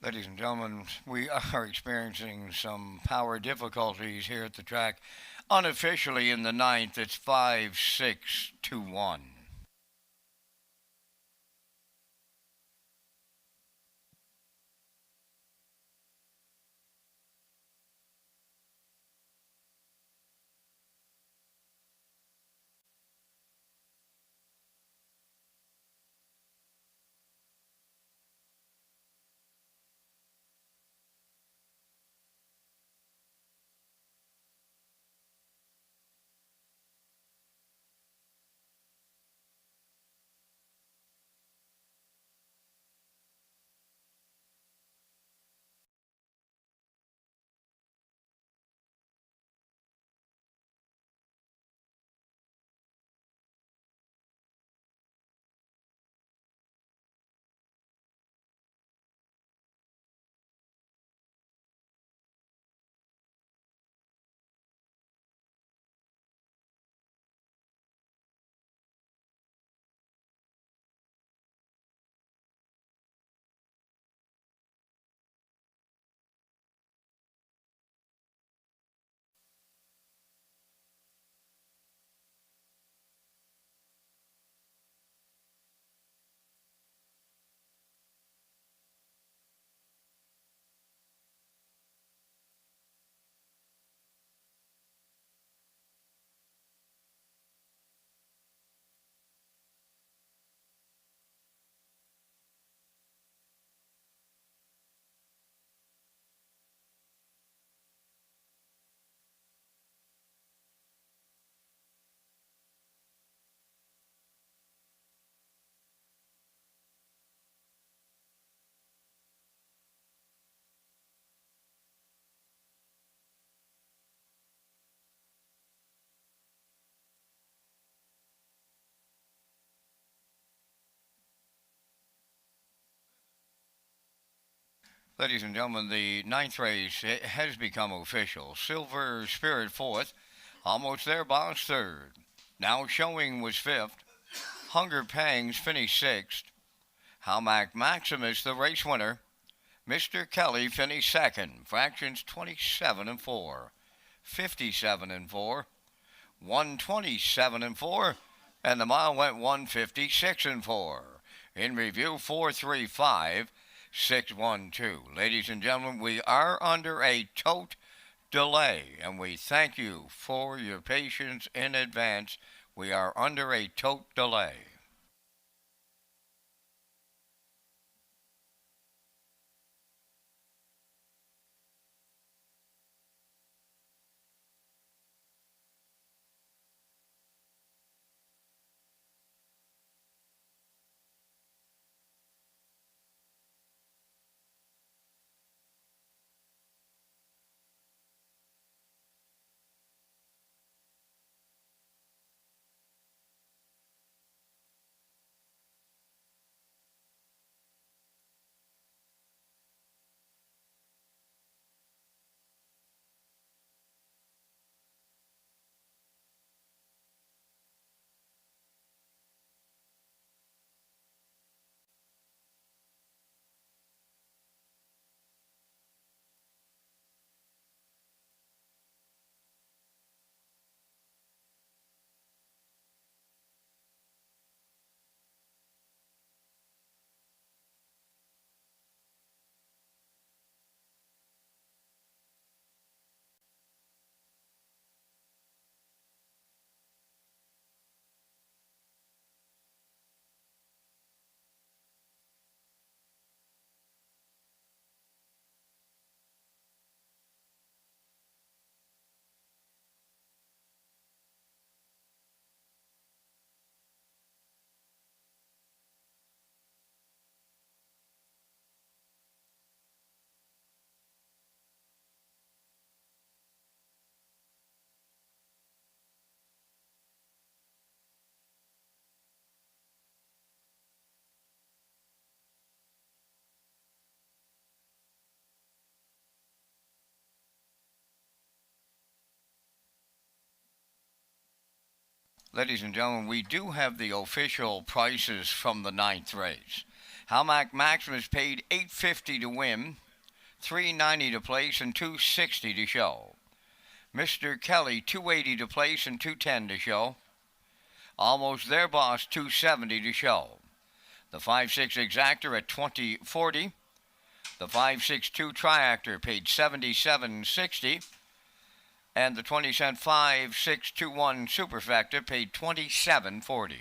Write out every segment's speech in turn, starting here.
Ladies and gentlemen, we are experiencing some power difficulties here at the track. Unofficially in the ninth, it's 5-6-2-1. Ladies and gentlemen, the ninth race has become official. Silver Spirit fourth, almost there, Boss third. Now Showing was fifth. Hunger Pangs finished sixth. Halmac Maximus, the race winner. Mr. Kelly finished second. Fractions 27 and 4, 57 and 4, 127 and 4, and the mile went 156 and 4. In review, 435 612. Ladies and gentlemen, we are under a tote delay, and we thank you for your patience in advance. We are under a tote delay. Ladies and gentlemen, we do have the official prices from the ninth race. Halmac Maximus paid $8.50 to win, $3.90 to place, and $2.60 to show. Mr. Kelly $2.80 to place and $2.10 to show. Almost Their Boss $2.70 to show. The 5.6 Exactor at $20.40. The 5.62 Triactor paid $77.60. And the 20-cent 5.621 Superfecta paid $27.40.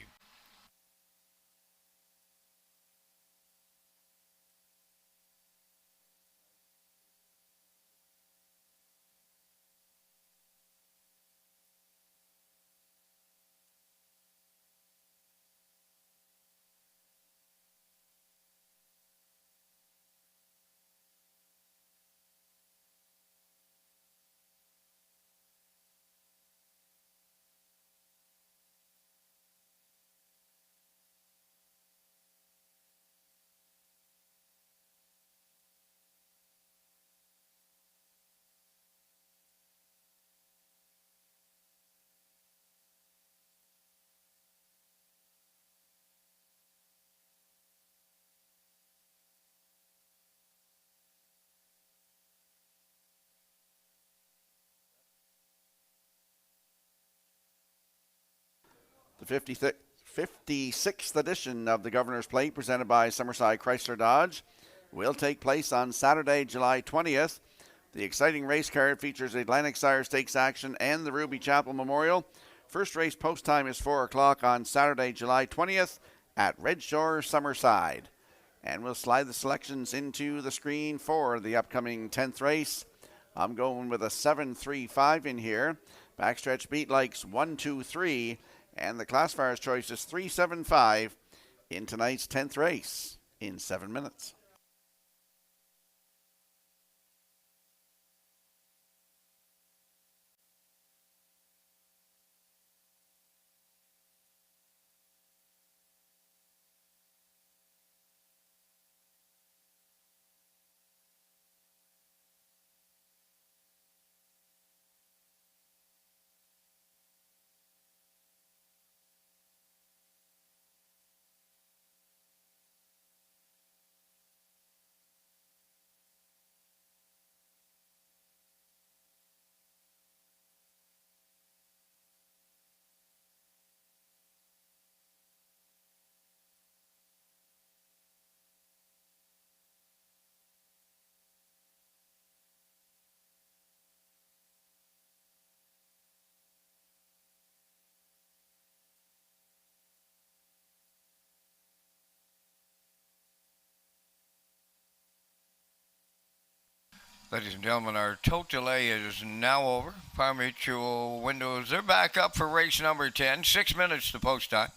The 56th edition of the Governor's Plate, presented by Summerside Chrysler Dodge, will take place on Saturday, July 20th. The exciting race card features Atlantic Sire Stakes action and the Ruby Chapel Memorial. First race post time is 4 o'clock on Saturday, July 20th at Redshores, Summerside. And we'll slide the selections into the screen for the upcoming 10th race. I'm going with a 7-3-5 in here. Backstretch beat likes 1-2-3. And the classifier's choice is 3-7-5 in tonight's 10th race in 7 minutes. Ladies and gentlemen, our tote delay is now over. Parimutuel windows, they're back up for race number 10. 6 minutes to post time.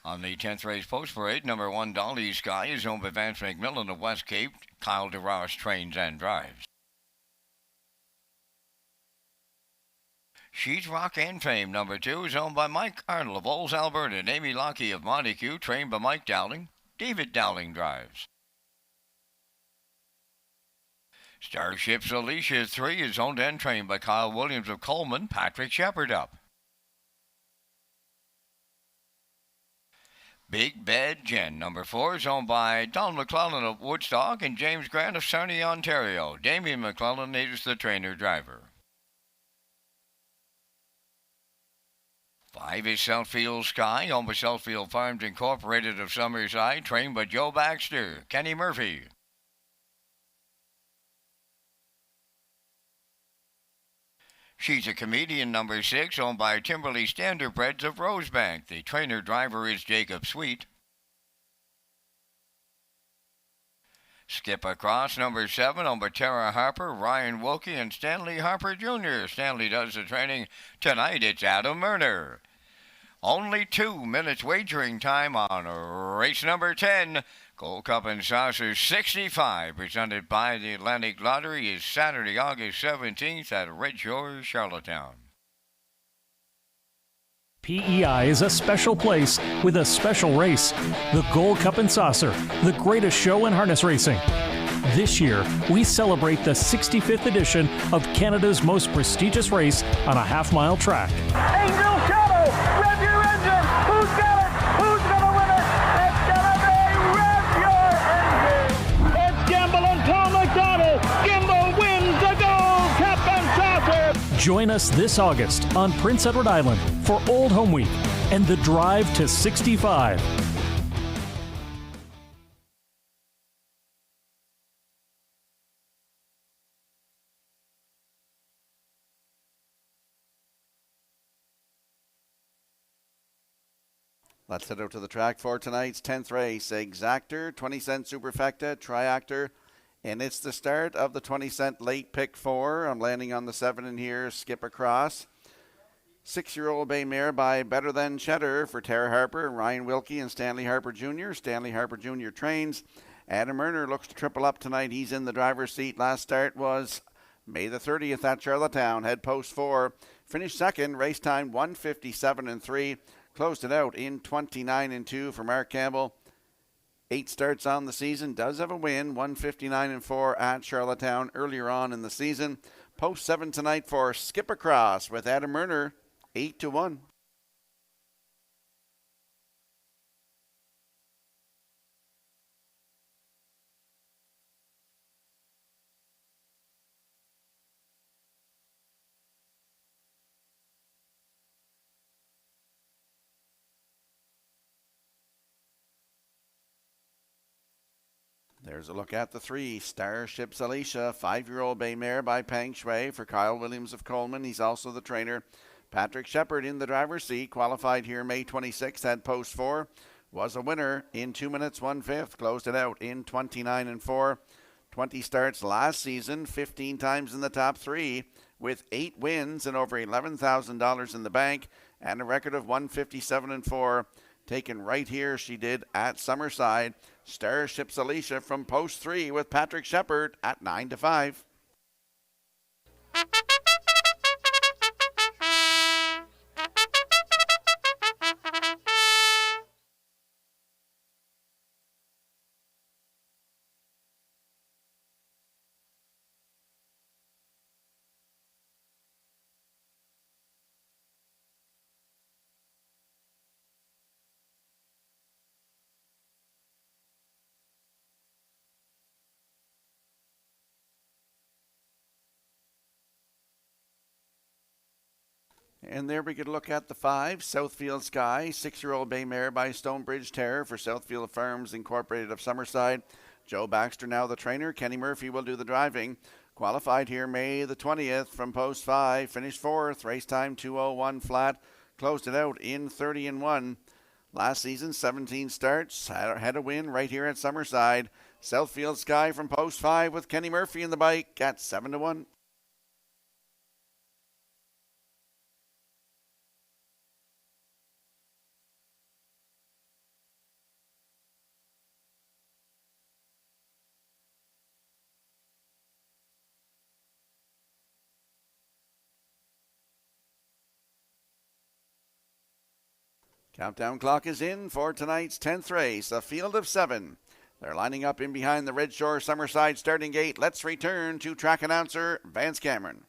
On the 10th race post parade, number 1 Dolly Sky is owned by Vance McMillan of West Cape. Kyle DeRoss trains and drives. She's Rock and Fame, number 2, is owned by Mike Arnold of Olds, Alberta, and Amy Lockie of Montague, trained by Mike Dowling. David Dowling drives. Starship's Alicia 3 is owned and trained by Kyle Williams of Coleman, Patrick Shepard up. Big Bad Jen, number 4, is owned by Don McClellan of Woodstock and James Grant of Sarnia, Ontario. Damien McClellan is the trainer-driver. 5 is Southfield Sky, owned by Southfield Farms Incorporated of Summerside, trained by Joe Baxter. Kenny Murphy. She's a Comedian, number 6, owned by Timberley Standardbreds of Rosebank. The trainer-driver is Jacob Sweet. Skip Across, number 7, owned by Tara Harper, Ryan Wilkie, and Stanley Harper Jr. Stanley does the training. Tonight it's Adam Murner. Only 2 minutes wagering time on race number 10. Gold Cup and Saucer 65, presented by the Atlantic Lottery, is Saturday, August 17th at Redshores, Charlottetown. PEI is a special place with a special race. The Gold Cup and Saucer, the greatest show in harness racing. This year, we celebrate the 65th edition of Canada's most prestigious race on a half-mile track. Angel Shadow, rev your engine. Who's got it? Who's gonna win it? It's gonna be rev your engine. It's Gamble and Paul McDonald. Gimble wins the Gold Cup and Saucer. Join us this August on Prince Edward Island for Old Home Week and the Drive to 65. Let's head out to the track for tonight's 10th race. Exactor, 20-cent Superfecta, Triactor, and it's the start of the 20-cent late pick 4. I'm landing on the 7 in here, Skip Across. 6-year-old bay mare by Better Than Cheddar for Tara Harper, Ryan Wilkie, and Stanley Harper Jr. Stanley Harper Jr. trains. Adam Murner looks to triple up tonight. He's in the driver's seat. Last start was May the 30th at Charlottetown. Head post 4. Finished second. Race time 1:57.3. Closed it out in 29.2 for Mark Campbell. 8 starts on the season. Does have a win. 1:59.4 at Charlottetown earlier on in the season. Post 7 tonight for Skip Across with Adam Murner. 8-1. There's a look at the 3. Starship's Alicia, 5-year-old bay mare by Peng Shui for Kyle Williams of Coleman. He's also the trainer. Patrick Shepard in the driver's seat. Qualified here May 26th at post 4. Was a winner in 2 minutes 1/5. Closed it out in 29.4. 20 starts last season, 15 times in the top 3 with 8 wins and over $11,000 in the bank and a record of 157.4. Taken right here, she did at Summerside. Starship's Alicia from post 3 with Patrick Shepard at 9-5. And there we could look at the 5, Southfield Sky, 6-year-old bay mare by Stonebridge Terror for Southfield Farms Incorporated of Summerside. Joe Baxter now the trainer. Kenny Murphy will do the driving. Qualified here May the 20th from post 5. Finished 4th. Race time 2:01 flat. Closed it out in 30-1. Last season 17 starts. Had a win right here at Summerside. Southfield Sky from post 5 with Kenny Murphy in the bike at 7-1. Countdown clock is in for tonight's 10th race, a field of 7. They're lining up in behind the Red Shore Summerside starting gate. Let's return to track announcer Vance Cameron.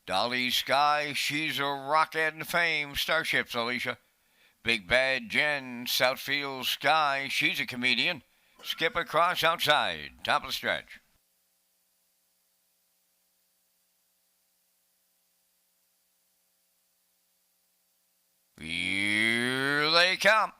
Dolly Sky, she's a rocket fame. Starships, Alicia. Big Bad Jen, Southfield Sky, she's a comedian. Skip across outside, top of the stretch. Here they come.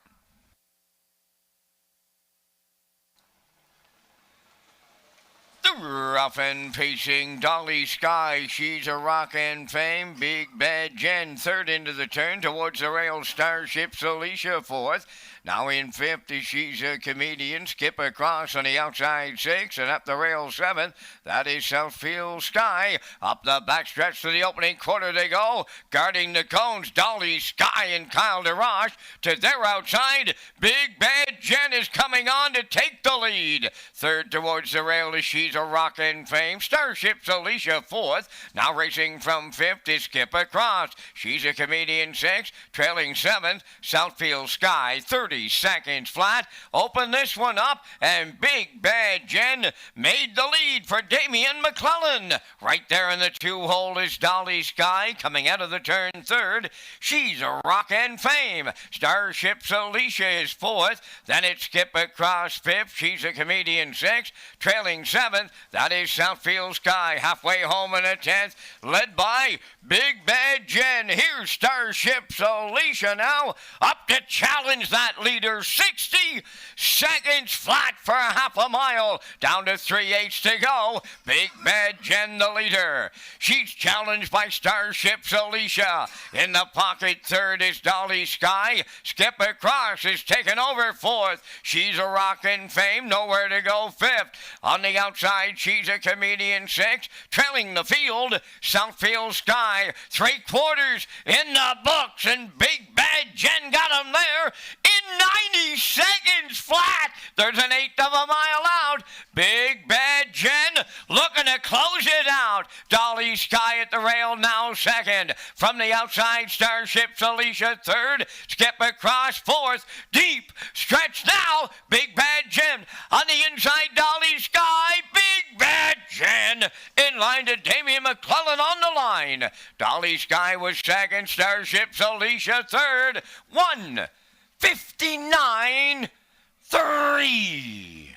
The rough and pacing Dolly Sky, she's a rockin' fame. Big Bad Jen, third into the turn towards the rail. Starships Alicia, fourth. Now in fifth, she's a comedian. Skip across on the outside, 6, and up the rail, 7th. That is Southfield Sky. Up the backstretch to the opening quarter they go. Guarding the cones, Dolly Sky and Kyle DeRoche. To their outside, Big Bad Jen is coming on to take the lead. Third towards the rail is She's a Rockin' Fame. Starships Alicia, 4th. Now racing from 5th is Skip Across. She's a comedian, 6th. Trailing 7th, Southfield Sky, 30 seconds flat. Open this one up, and Big Bad Jen made the lead for Damian McClellan. Right there in the 2-hole is Dolly Sky coming out of the turn, 3rd. She's a Rockin' Fame. Starships Alicia is 4th. Then it's Skip Across, 5th. She's a comedian, 6th. Trailing 7th, that is Southfield Sky. Halfway home in a 10th, led by Big Bad Jen. Here's Starships Alicia now up to challenge that leader. 60 seconds flat for half a mile. Down to 3/8 to go. Big Bad Jen the leader. She's challenged by Starships Alicia. In the pocket, 3rd is Dolly Sky. Skip Across is taken over 4th. She's a Rockin' Fame. Nowhere to go 5th. On the outside, She's a Comedian, 6th. Trailing the field, Southfield Sky. 3/4 in the books, and Big Bad Jen got him there in 90 seconds flat. There's an 1/8 of a mile out. Big Bad Jen looking to close it out. Dolly Sky at the rail now 2nd. From the outside, Starships Alicia 3rd. Skip Across 4th. Deep stretch now. Big Bad Jen on the inside. Dolly Sky. Big Bad Jen in line to Damian McClellan on the line. Dolly Sky was 2nd. Starships Alicia 3rd. 1:59.3.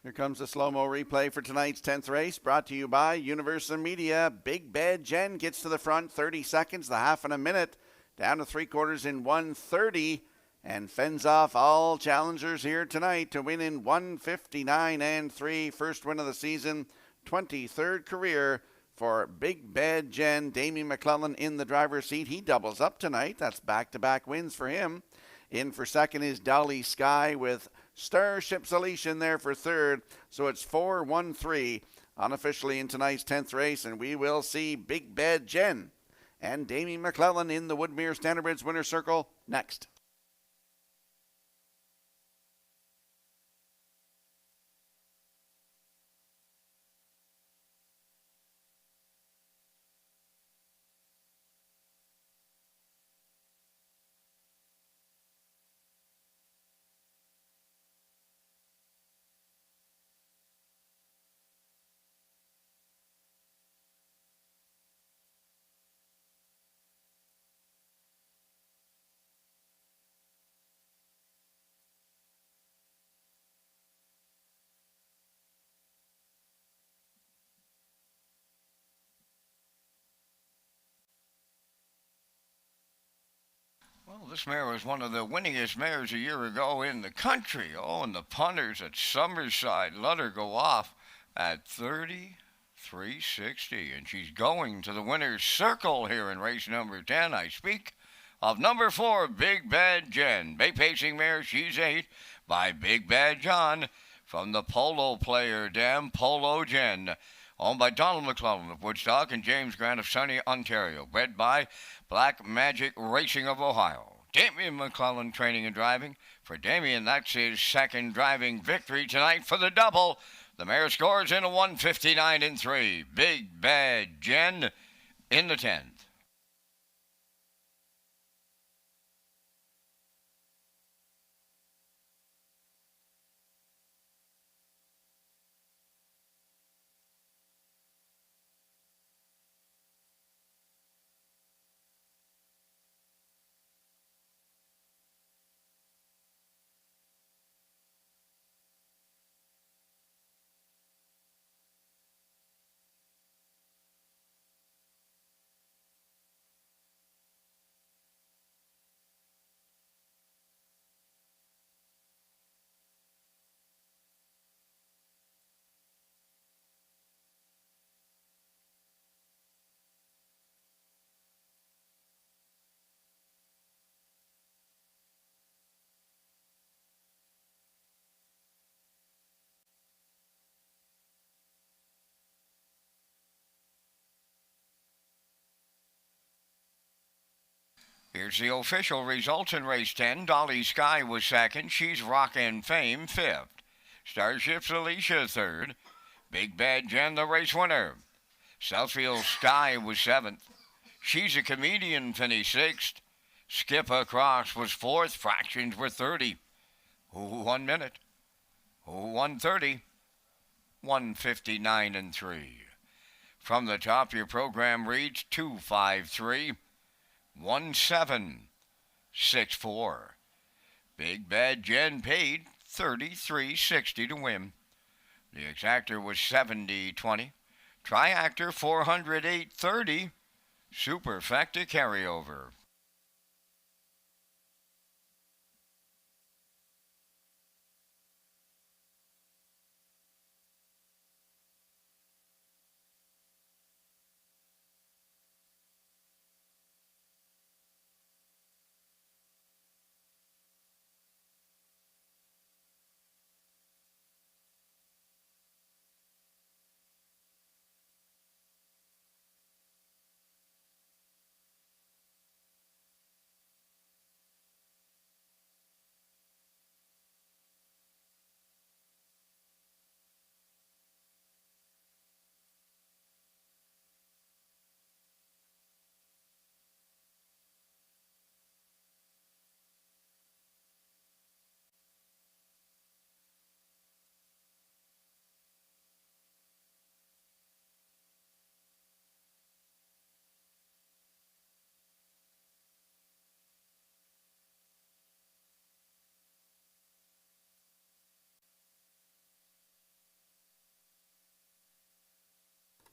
Here comes the slow-mo replay for tonight's 10th race, brought to you by Universal Media. Big Bad Jen gets to the front, 30 seconds, the half in a minute, down to 3/4 in 1:30, and fends off all challengers here tonight to win in 1:59.3. First win of the season, 23rd career for Big Bad Jen. Damian McClellan in the driver's seat. He doubles up tonight. That's back-to-back wins for him. In for 2nd is Dolly Sky with Starships Alicia in there for 3rd. So it's 4-1-3 unofficially in tonight's 10th race, and we will see Big Bad Jen and Damian McClellan in the Woodmere Standardbridge winner's circle next. Well, this mare was one of the winningest mares a year ago in the country. Oh, and the punters at Summerside let her go off at 33.60. And she's going to the winner's circle here in race number 10. I speak of number 4, Big Bad Jen. Bay pacing mare, she's 8 by Big Bad John from the Polo Player Dam, Polo Jen. Owned by Donald McClellan of Woodstock and James Grant of Sunny, Ontario. Bred by Black Magic Racing of Ohio. Damian McClellan training and driving. For Damian, that's his second driving victory tonight for the double. The mare scores in a 159-3. Big Bad Jen in the 10th. Here's the official results in race 10. Dolly Sky was second. She's Rockin' Fame fifth. Starship's Alicia third. Big Bad Jen the race winner. Southfield Sky was seventh. She's a Comedian finished sixth. Skip Across was fourth. Fractions were 30. 1 minute. 1:30. 159-3. From the top, your program reads 253. 1764. Big Bad Jen paid $33.60 to win. The exactor was 70.20. Triactor 408.30. Superfecta carryover.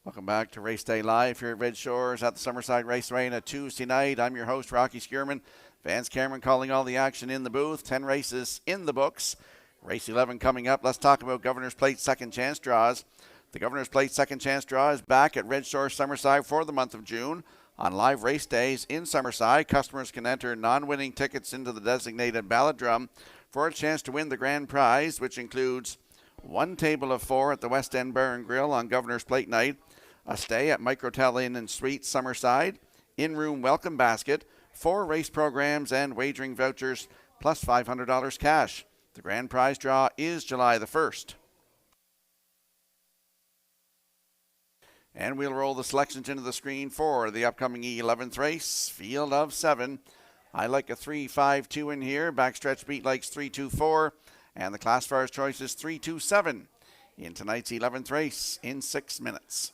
Welcome back to Race Day Live here at Red Shores at the Summerside Raceway on a Tuesday night. I'm your host, Rocky Skierman. Vance Cameron calling all the action in the booth. 10 races in the books. Race 11 coming up. Let's talk about Governor's Plate second chance draws. The Governor's Plate second chance draw is back at Red Shores Summerside for the month of June. On live race days in Summerside, customers can enter non-winning tickets into the designated ballot drum for a chance to win the grand prize, which includes one table of 4 at the West End Bar and Grill on Governor's Plate night, a stay at Microtel Inn and Suites Summerside, in-room welcome basket, 4 race programs and wagering vouchers, plus $500 cash. The grand prize draw is July the 1st. And we'll roll the selections into the screen for the upcoming 11th race, field of 7. I like a 3-5-2 in here. Backstretch beat likes 3-2-4. And the classifiers choice is 3-2-7 in tonight's 11th race in 6 minutes.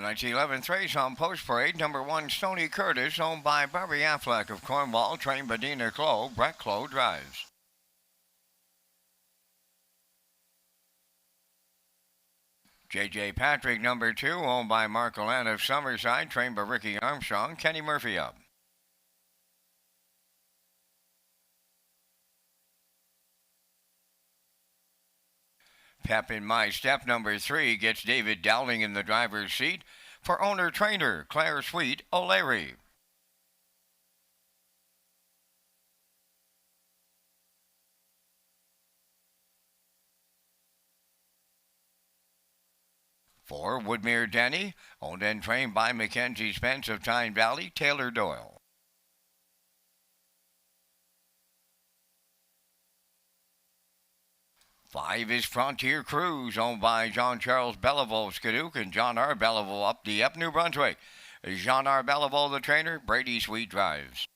Tonight's 11th race on Post Parade, number 1, Stony Curtis, owned by Barbie Affleck of Cornwall, trained by Dina Clough. Brett Clough drives. J.J. Patrick, number 2, owned by Mark Allen of Summerside, trained by Ricky Armstrong. Kenny Murphy up. Pep in My Step, number 3, gets David Dowling in the driver's seat for owner-trainer Claire Sweet O'Leary. For Woodmere Denny, owned and trained by Mackenzie Spence of Tyne Valley, Taylor Doyle. 5 is Frontier Cruise, owned by Jean-Charles Belleville of Skidoock and John R. Belleville up Dieppe, New Brunswick. Jean R. Belleville, the trainer. Brady Sweet drives.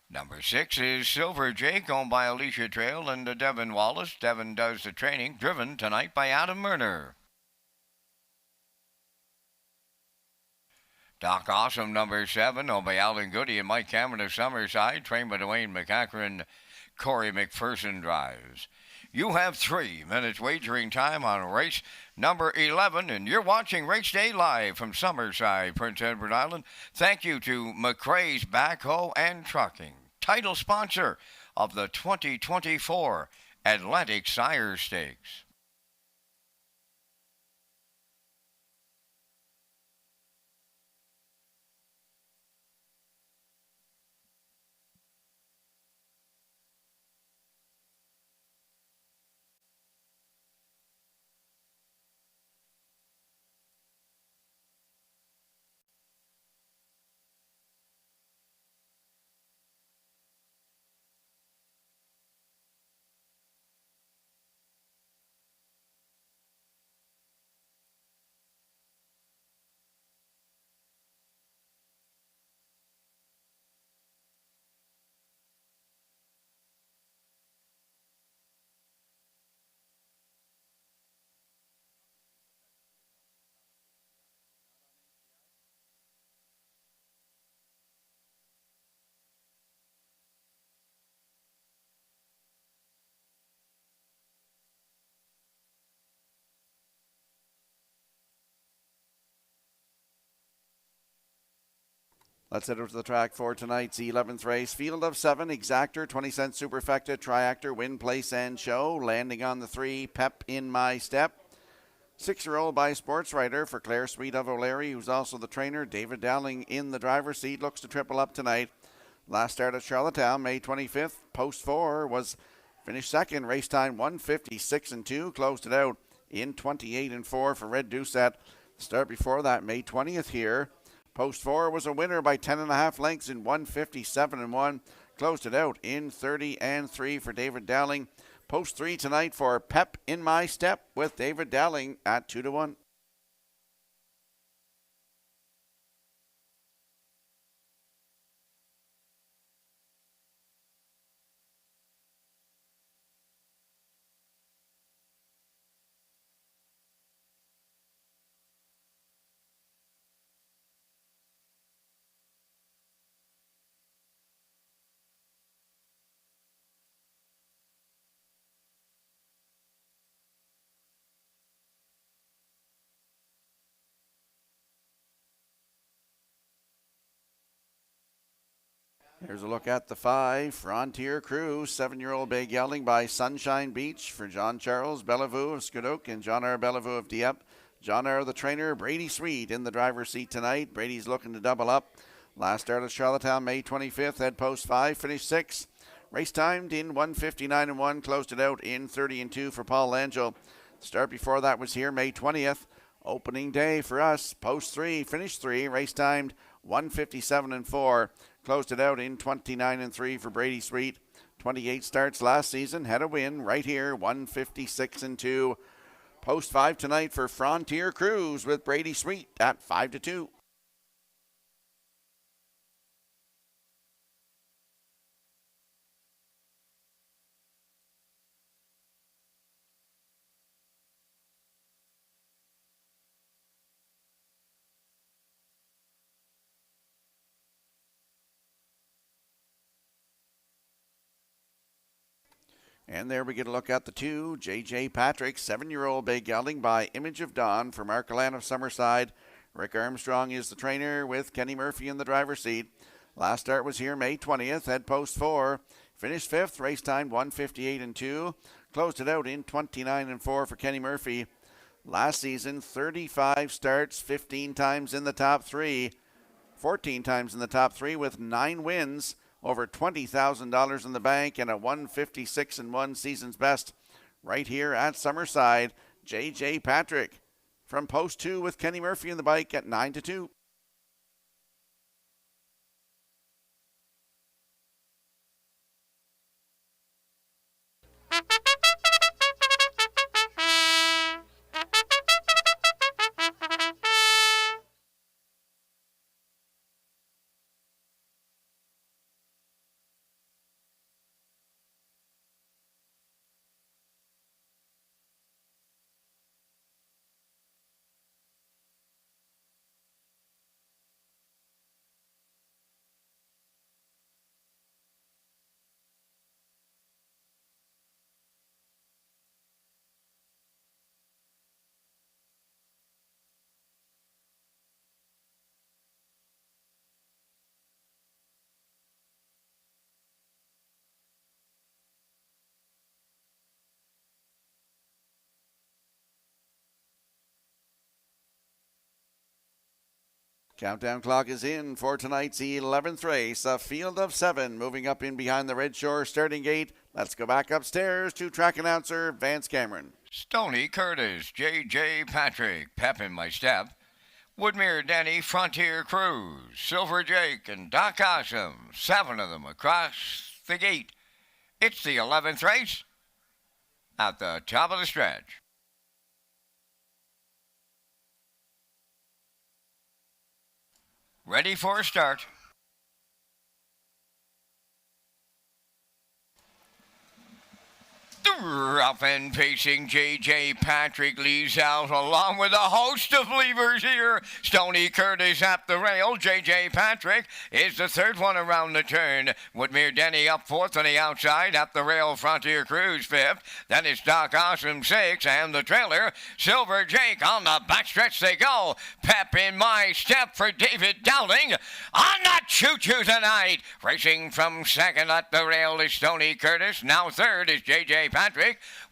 Number 6 is Silver Jake, owned by Alicia Trail and Devin Wallace. Devin does the training, driven tonight by Adam Murner. Doc Awesome, number 7, owned by Alan Goody and Mike Cameron of Summerside, trained by Dwayne McCachran. Corey McPherson drives. You have 3 minutes wagering time on race number 11, and you're watching Race Day live from Summerside, Prince Edward Island. Thank you to McRae's Backhoe and Trucking, title sponsor of the 2024 Atlantic Sire Stakes. Let's head over to the track for tonight's 11th race. Field of 7, Exactor, 20-cent Superfecta, Triactor, Win, Place, and Show. Landing on the 3, Pep in My Step. 6-year-old by Sports Writer for Claire Sweet of O'Leary, who's also the trainer. David Dowling in the driver's seat, looks to triple up tonight. Last start at Charlottetown, May 25th. Post 4 was finished second. Race time 1:56.2. Closed it out in 28.4 for Red Doucette. Start before that, May 20th here. Post 4 was a winner by 10.5 lengths in 1:57.1. Closed it out in 30.3 for David Dowling. Post 3 tonight for Pep in My Step with David Dowling at 2-1. Here's a look at the 5, Frontier Cruise, 7-year-old bay gelding by Sunshine Beach for John Charles Bellevue of Skidoock and John R. Bellevue of Dieppe. John R. the trainer, Brady Sweet in the driver's seat tonight. Brady's looking to double up. Last start at Charlottetown, May 25th, head post 5, finished 6. Race timed in 1:59.1, closed it out in 30.2 for Paul Langell. Start before that was here, May 20th. Opening day for us, post 3, finished 3, race timed 1:57.4. Closed it out in 29.3 for Brady Sweet. 28 starts last season, had a win right here, 1:56.2. Post 5 tonight for Frontier Cruise with Brady Sweet at 5-2. And there we get a look at the 2, J.J. Patrick, 7-year-old bay gelding by Image of Dawn from Arcalan of Summerside. Rick Armstrong is the trainer with Kenny Murphy in the driver's seat. Last start was here May 20th at post 4. Finished 5th, race time 1:58.2. Closed it out in 29.4 for Kenny Murphy. Last season, 35 starts, 15 times in the top 3. 14 times in the top 3 with 9 wins. Over $20,000 in the bank and a 156-1 season's best right here at Summerside. J.J. Patrick from post 2 with Kenny Murphy in the bike at 9-2. Countdown clock is in for tonight's 11th race, a field of 7 moving up in behind the Redshores starting gate. Let's go back upstairs to track announcer Vance Cameron. Stony Curtis, J.J. Patrick, Pep in my step. Woodmere Denny, Frontier Cruise, Silver Jake, and Doc Awesome. 7 of them across the gate. It's the 11th race at the top of the stretch. Ready for a start. Up and pacing, J.J. Patrick leads out along with a host of leavers here. Stony Curtis at the rail. J.J. Patrick is the third one around the turn. Woodmere Denny up fourth on the outside. At the rail, Frontier Cruise fifth. Then it's Doc Awesome sixth. And the trailer, Silver Jake on the backstretch they go. Pep in my step for David Dowling on the choo-choo tonight. Racing from second at the rail is Stony Curtis. Now third is J.J. Patrick.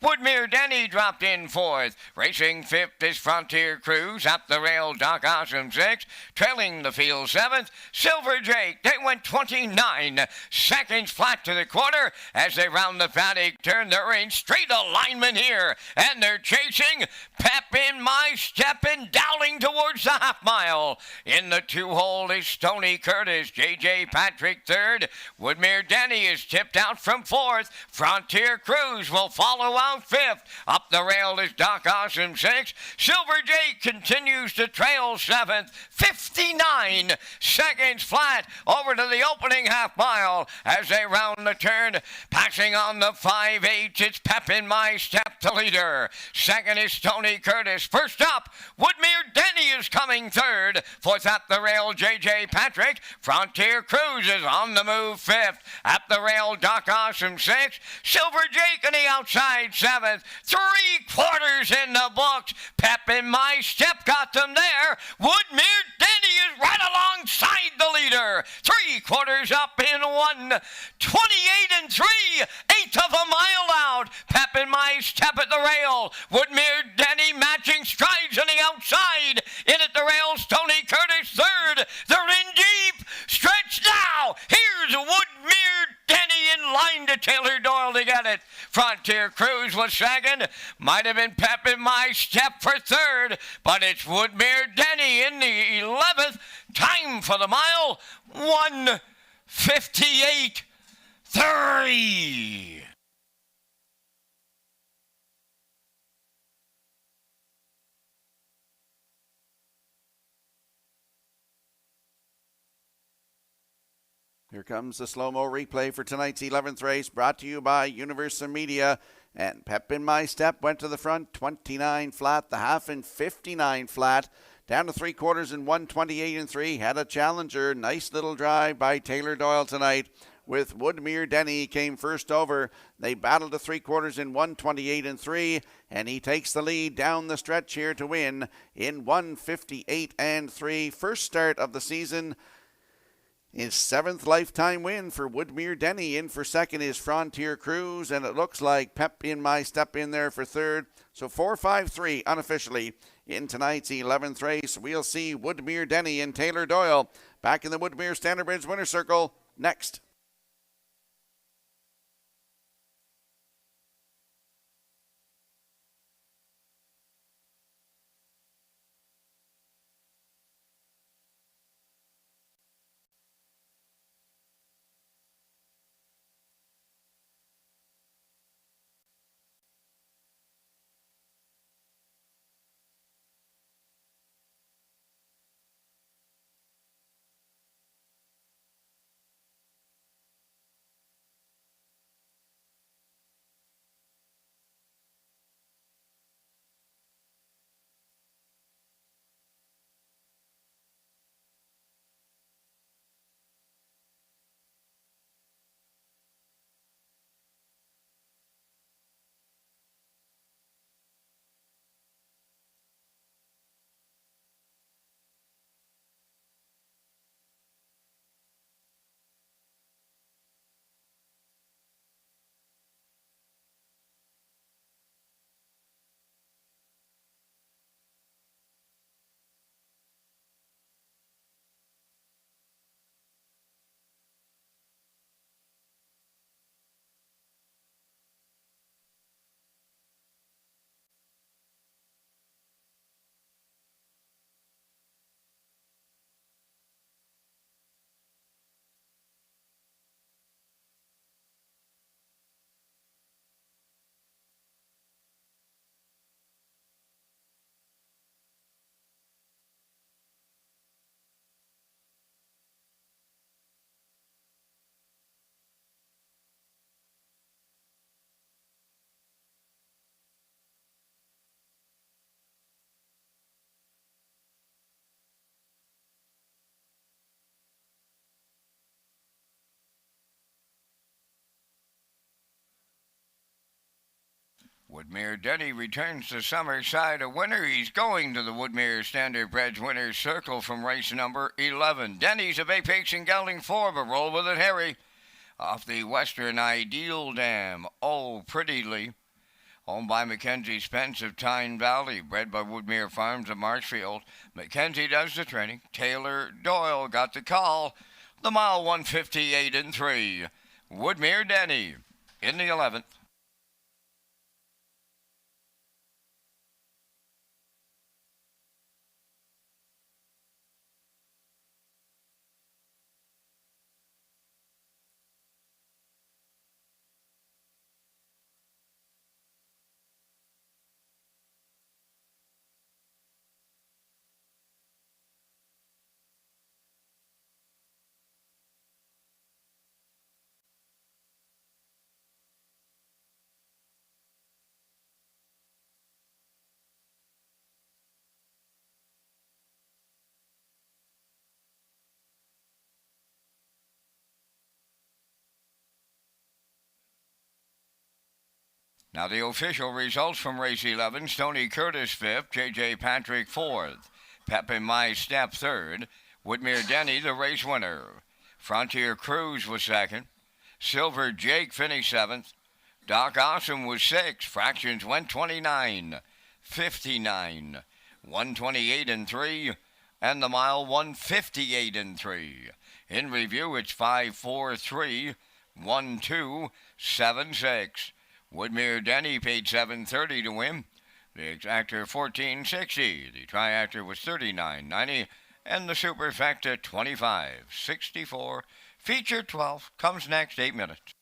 Woodmere Denny dropped in fourth. Racing fifth is Frontier Cruise. Up the rail, Doc Awesome sixth. Trailing the field seventh, Silver Jake. They went 29 seconds flat to the quarter as they round the paddock turn. They're in straight alignment here. And they're chasing Pep in my step and Dowling towards the half mile. In the 2-hole is Stony Curtis. J.J. Patrick third. Woodmere Denny is tipped out from fourth. Frontier Cruise will follow out fifth. Up the rail is Doc Awesome sixth. Silver Jake continues to trail seventh. 59 seconds flat over to the opening half mile as they round the turn. Passing on the 5/8, it's Pep in my step, the leader. Second is Stony Curtis. First up, Woodmere Denny is coming third. Fourth at the rail, J.J. Patrick. Frontier Cruise is on the move fifth. At the rail, Doc Awesome sixth. Silver Jake on the outside seventh. 3/4 in the books. Pep in my step got them there. Woodmere Denny is right alongside the leader. 3/4 up in 1:28.3. Eighth of a mile out. Pep in my step at the rail. Woodmere Denny matching strides on the outside. In at the rail, Stony Curtis third. They're in deep. Stretch now. Here's Woodmere Denny in line to Taylor Doyle to get it. Frontier Cruise was second. Might have been Pep in my step for third, but it's Woodmere Denny in the 11th. Time for the mile, 1:58.3. Here comes the slow-mo replay for tonight's 11th race, brought to you by Universal Media. And Pep in my step went to the front, 29 flat, the half in 59 flat. Down to 3/4 in 1:28.3. Had a challenger. Nice little drive by Taylor Doyle tonight. with Woodmere Denny came first over. They battled to 3/4 in 1:28 and he takes the lead down the stretch here to win in 1:58 First start of the season. His 7th lifetime win for Woodmere Denny. In for second is Frontier Cruise, and it looks like Pep in My Step in there for third. So 4-5-3 unofficially in tonight's 11th race. We'll see Woodmere Denny and Taylor Doyle back in the Woodmere Standard Bridge winner circle next. Woodmere Denny returns to Summerside a winner. He's going to the Woodmere Standard Bridge winner's circle from race number 11. Denny's of Apex and Gelding 4, but roll with it, Harry. Off the Western Ideal Dam, Oh Prettily. Owned by Mackenzie Spence of Tyne Valley, bred by Woodmere Farms of Marshfield. Mackenzie does the training. Taylor Doyle got the call. The mile 1:58.3. Woodmere Denny in the 11th. Now the official results from race 11. Stoney Curtis 5th, J.J. Patrick 4th, Pep in My Step 3rd, Woodmere Denny the race winner. Frontier Cruise was 2nd, Silver Jake finished 7th, Doc Awesome was 6th, fractions went 29, 59, 1:28.3, and the mile 1:58.3. In review, it's 5:43, 1:2.76. Woodmere Denny paid $7.30 to win. The exactor $14.60. The triactor was $39.90, and the superfecta $25.64. Feature 12 comes next, 8 minutes.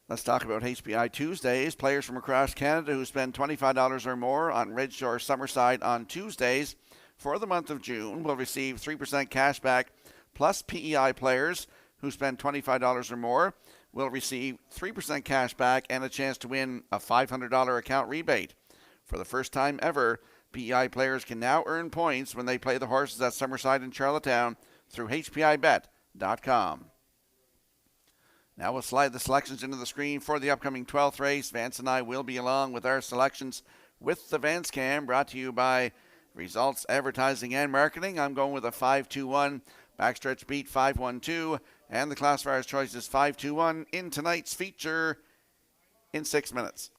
Let's talk about HPI Tuesdays. Players from across Canada who spend $25 or more on Red Shores Summerside on Tuesdays for the month of June will receive 3% cash back, plus PEI players who spend $25 or more will receive 3% cash back and a chance to win a $500 account rebate. For the first time ever, PEI players can now earn points when they play the horses at Summerside and Charlottetown through HPIBet.com. Now we'll slide the selections into the screen for the upcoming 12th race. Vance and I will be along with our selections with the Vance Cam, brought to you by Results Advertising and Marketing. I'm going with a 5-2-1, backstretch beat 5-1-2, and the classifier's choice is 5-2-1 in tonight's feature in 6 minutes.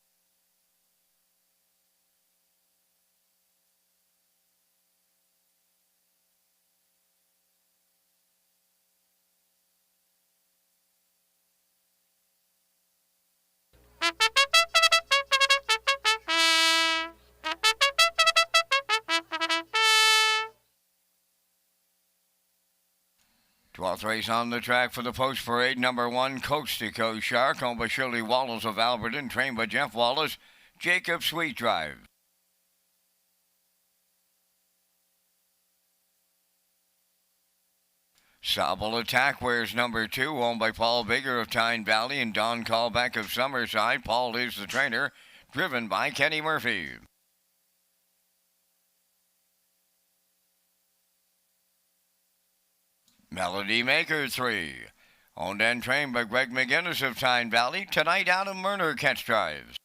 Twelfth race on the track for the post parade. Number 1, Coast to Coast Shark, owned by Shirley Wallace of Alberton, trained by Jeff Wallace. Jacob Sweet Drive. Sobble Attack wears number 2, owned by Paul Bigger of Tyne Valley and Don Callback of Summerside. Paul is the trainer, driven by Kenny Murphy. Melody Maker 3, owned and trained by Greg McGinnis of Tyne Valley. Tonight, Adam Murner catch drives.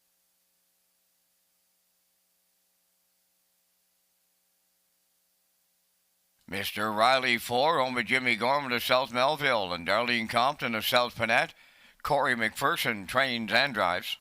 Mr. Riley 4, owned by Jimmy Gorman of South Melville and Darlene Compton of South Panett. Corey McPherson trains and drives.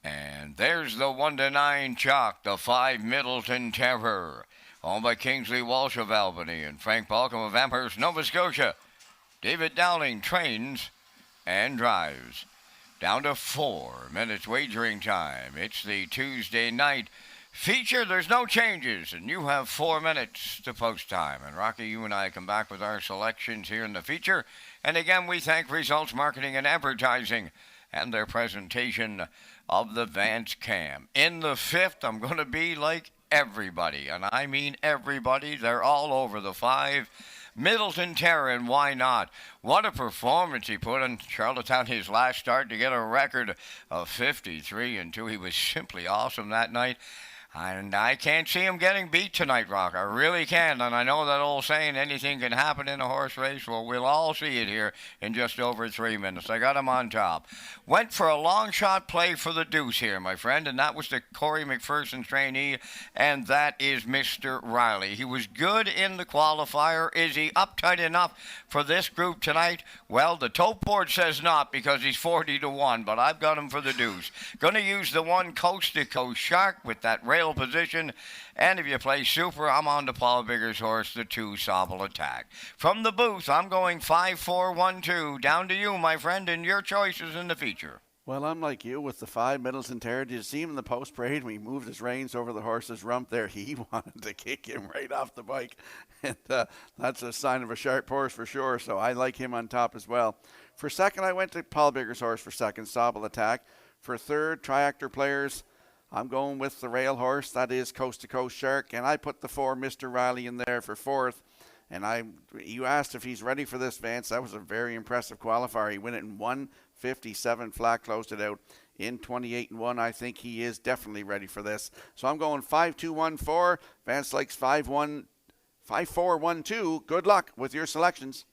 And there's the 1-9 chalk, the 5 Middleton Terror, owned by Kingsley Walsh of Albany and Frank Balcom of Amherst, Nova Scotia. David Dowling trains and drives. Down to 4 minutes wagering time. It's the Tuesday night feature. There's no changes, and you have 4 minutes to post time. And Rocky, you and I come back with our selections here in the feature. And again, we thank Results Marketing and Advertising and their presentation of the Vance Cam. In the 5th, I'm going to be like everybody, and I mean everybody. They're all over the 5. Middleton Terror, and why not? What a performance he put in Charlottetown his last start to get a record of 53-2. He was simply awesome that night. And I can't see him getting beat tonight, Rock. I really can't. And I know that old saying, anything can happen in a horse race. Well, we'll all see it here in just over 3 minutes. I got him on top. Went for a long shot play for the deuce here, my friend. And that was the Corey McPherson trainee. And that is Mr. Riley. He was good in the qualifier. Is he uptight enough for this group tonight? Well, the tote board says not, because he's 40-1. But I've got him for the deuce. Going to use the 1 Coast to Coast Shark with that rail position, and if you play super, I'm on to Paul Bigger's horse, the 2 Sobble Attack. From the booth, I'm going 5-4-1-2. Down to you, my friend, and your choices in the feature. Well, I'm like you with the 5 Middleton Terror. Did you see him in the post parade when he moved his reins over the horse's rump there? He wanted to kick him right off the bike, and that's a sign of a sharp horse for sure, so I like him on top as well. For second, I went to Paul Bigger's horse for second, Sobble Attack. For third, Triactor players, I'm going with the rail horse, that is Coast to Coast Shark, and I put the 4 Mr. Riley in there for fourth. And you asked if he's ready for this, Vance. That was a very impressive qualifier. He won it in 1:57 flat, closed it out in 28-1. I think he is definitely ready for this. So I'm going 5-2-1-4. Vance likes 5-4-1-2. Good luck with your selections.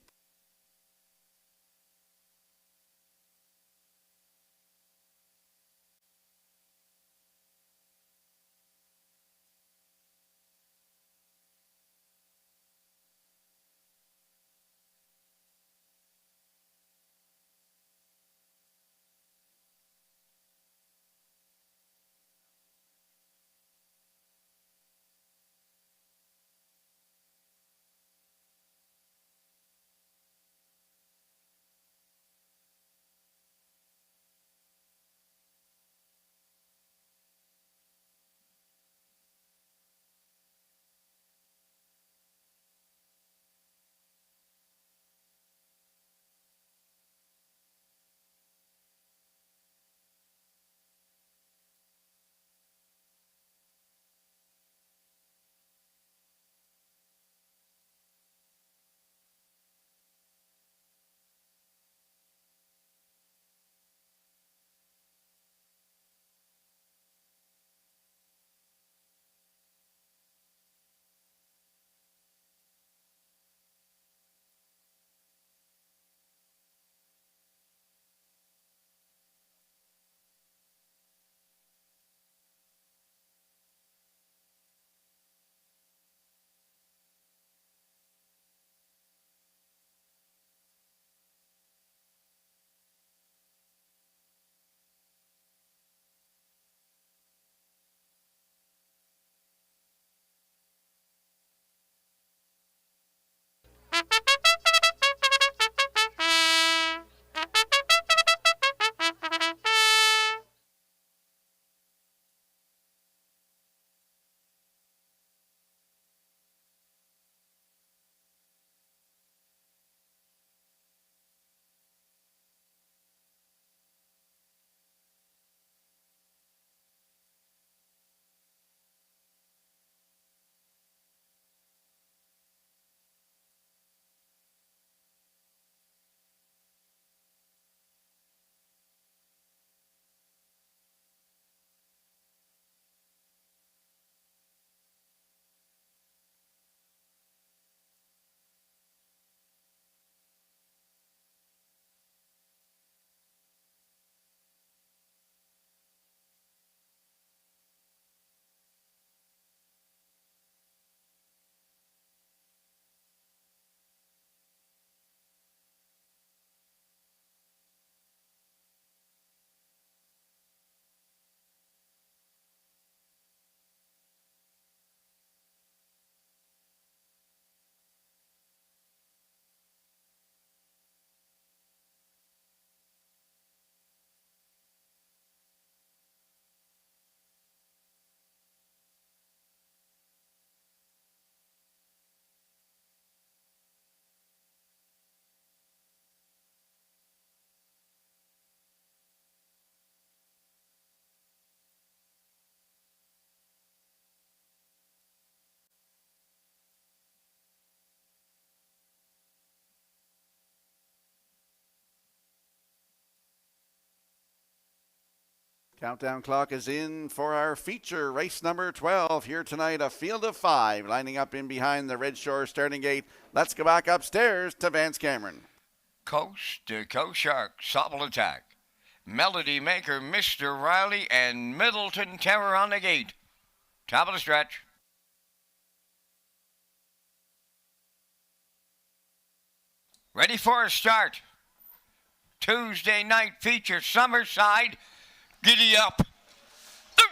Countdown clock is in for our feature race number 12 here tonight. A field of 5 lining up in behind the Red Shore starting gate. Let's go back upstairs to Vance Cameron. Coast to Coast Shark, Sobble Attack, Melody Maker, Mr. Riley, and Middleton Terror on the gate. Top of the stretch. Ready for a start. Tuesday night feature, Summerside. Giddy up.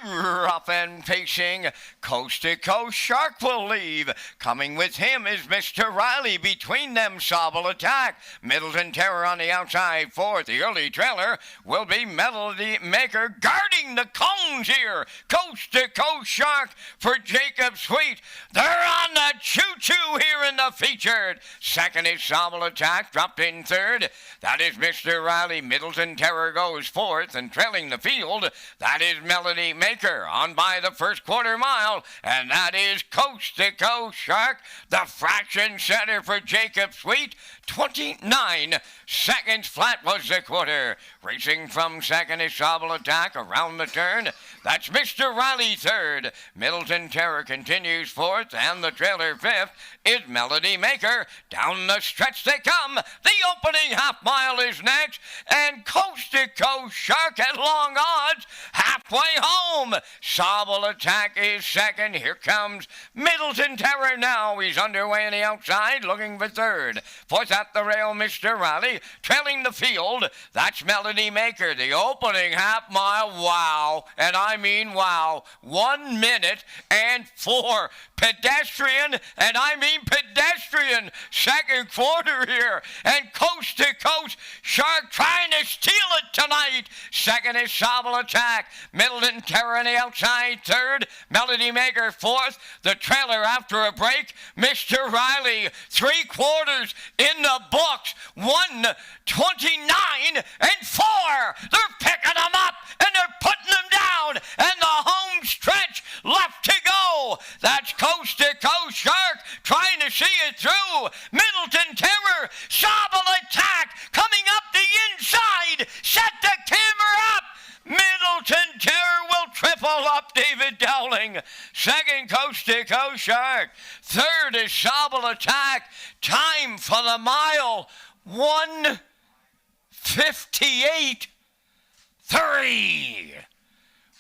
Rough and pacing, coast to coast, Shark will leave. Coming with him is Mr. Riley. Between them, Sobble Attack. Middleton Terror on the outside. Fourth, the early trailer will be Melody Maker guarding the cones here. Coast to coast, Shark for Jacob Sweet. They're on the choo-choo here in the featured. Second is Sobble Attack, dropped in third. That is Mr. Riley. Middleton Terror goes fourth, and trailing the field, that is Melody Maker on by the first quarter mile, and that is Coast to Coast Shark, the fraction center for Jacob Sweet. 29 seconds flat was the quarter. Racing from second is Sobble Attack around the turn. That's Mr. Riley third. Middleton Terror continues fourth, and the trailer fifth is Melody Maker. Down the stretch they come. The opening half mile is next, and Coast to Coast Shark at long odds halfway home. Sobble Attack is second. Here comes Middleton Terror now. He's underway on the outside, looking for third. Fourth at the rail, Mr. Riley. Trailing the field, that's Melody Maker. The opening half mile, wow. And I mean wow. 1 minute and 4. Pedestrian, and I mean pedestrian. Second quarter here. And Coast to Coast Shark trying to steal it tonight. Second is Sobble Attack. Middleton Terror on the outside. Third, Melody Maker. Fourth, the trailer after a break, Mr. Riley. 3 quarters in the books. 1:29 and 4. They're picking them up and they're putting them down. And the home stretch left to go. That's Coast to Coast Shark trying to see it through. Middleton Terror, Sobble Attack coming up the inside. Set the camera up. Middleton Terror will triple up David Dowling. Second, Coast to Coast Shark. Third is Sobble Attack. Time for the mile, 1:58.3.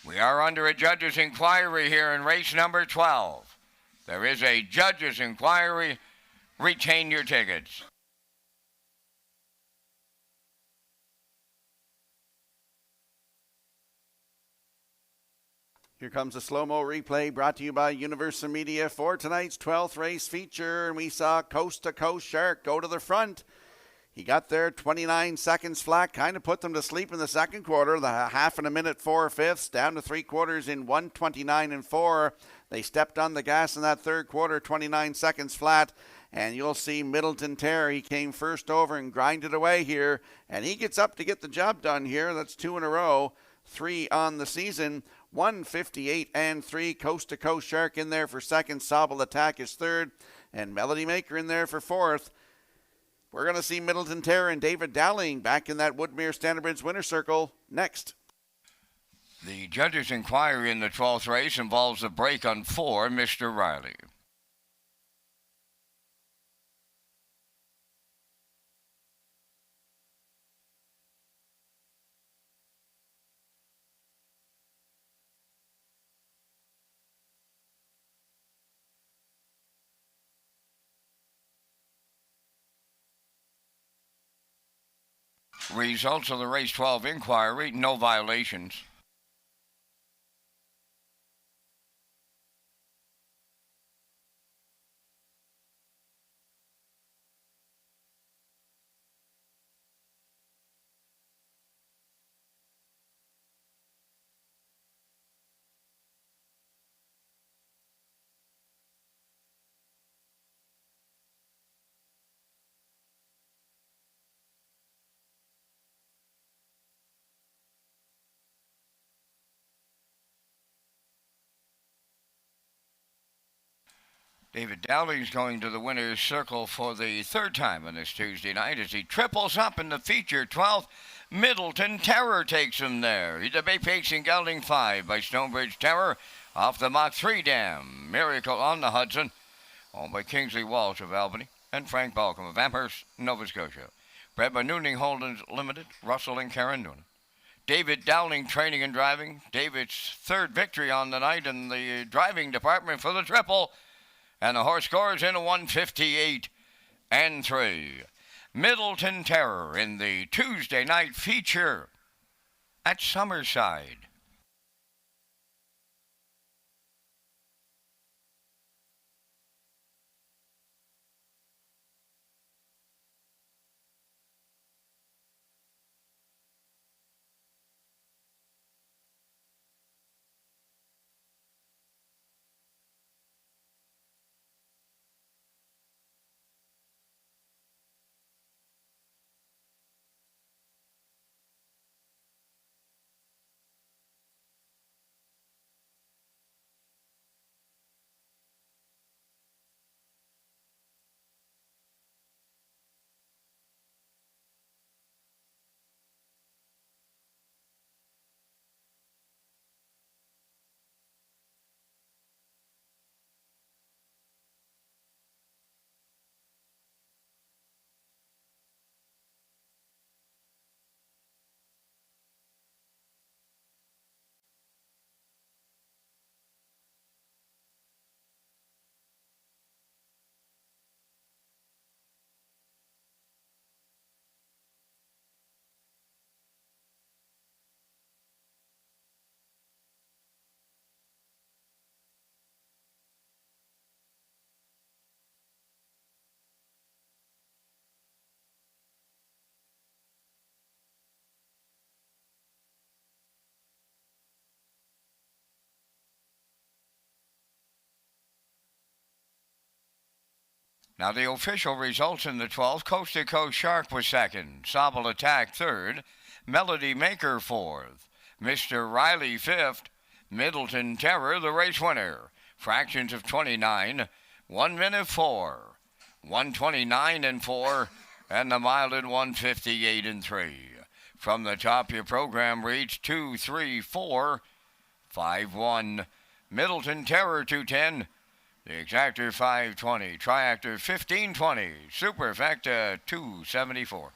We are under a judge's inquiry here in race number 12. There is a judge's inquiry. Retain your tickets. Here comes a slow-mo replay brought to you by Universal Media for tonight's 12th race feature. And we saw Coast to Coast Shark go to the front. He got there 29 seconds flat, kind of put them to sleep in the second quarter. The half in a minute, 4/5, down to 3 quarters in 1:29 and 4. They stepped on the gas in that third quarter, 29 seconds flat. And you'll see Middleton Terror. He came first over and grinded away here. And he gets up to get the job done here. That's 2 in a row, 3 on the season. 1:58 and 3. Coast to Coast Shark in there for second. Sobble Attack is third. And Melody Maker in there for fourth. We're going to see Middleton Terror and David Dowling back in that Woodmere Standardbridge winner circle next. The judge's inquiry in the 12th race involves a break on 4, Mr. Riley. Results of the race 12 inquiry, no violations. David Dowling's going to the winner's circle for the third time on this Tuesday night as he triples up in the feature 12th. Middleton Terror takes him there. He's a Bay Pacing Gelding 5 by Stonebridge Terror off the Mach 3 Dam. Miracle on the Hudson, owned by Kingsley Walsh of Albany and Frank Balcom of Amherst, Nova Scotia. Bred by Nooning Holdings Limited, Russell and Karen Noonan. David Dowling Training and Driving. David's third victory on the night in the driving department for the triple. And the horse scores in a 158 and 3. Middleton Terror in the Tuesday night feature at Summerside. Now the official results in the 12th, Coast to Coast Shark was second, Sobble Attack third, Melody Maker fourth, Mr. Riley fifth, Middleton Terror the race winner, fractions of 29, 1 minute 4, 129 and 4, and the mile at 158 and 3. From the top, your program reads 2, 3, 4, 5, 1, Middleton Terror 210, the Exactor 520, Triactor 1520, Superfecta 274.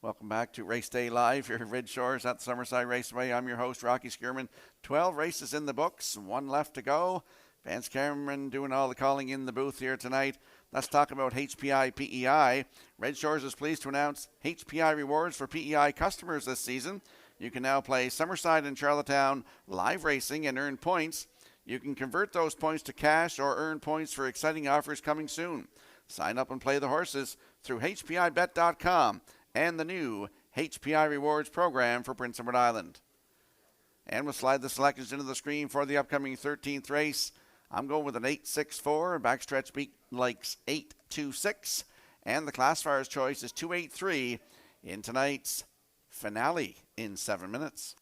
Welcome back to Race Day Live here at Redshores at Summerside Raceway. I'm your host, Rocky Skierman. 12 races in the books, 1 left to go. Vance Cameron doing all the calling in the booth here tonight. Let's talk about HPI PEI. Redshores is pleased to announce HPI rewards for PEI customers this season. You can now play Summerside and Charlottetown live racing and earn points. You can convert those points to cash or earn points for exciting offers coming soon. Sign up and play the horses through HPIBet.com and the new HPI Rewards program for Prince Edward Island. And we'll slide the selections into the screen for the upcoming 13th race. I'm going with an 8-6-4. Backstretch beat likes 8-2-6. And the classifier's choice is 2-8-3 in tonight's finale in 7 minutes.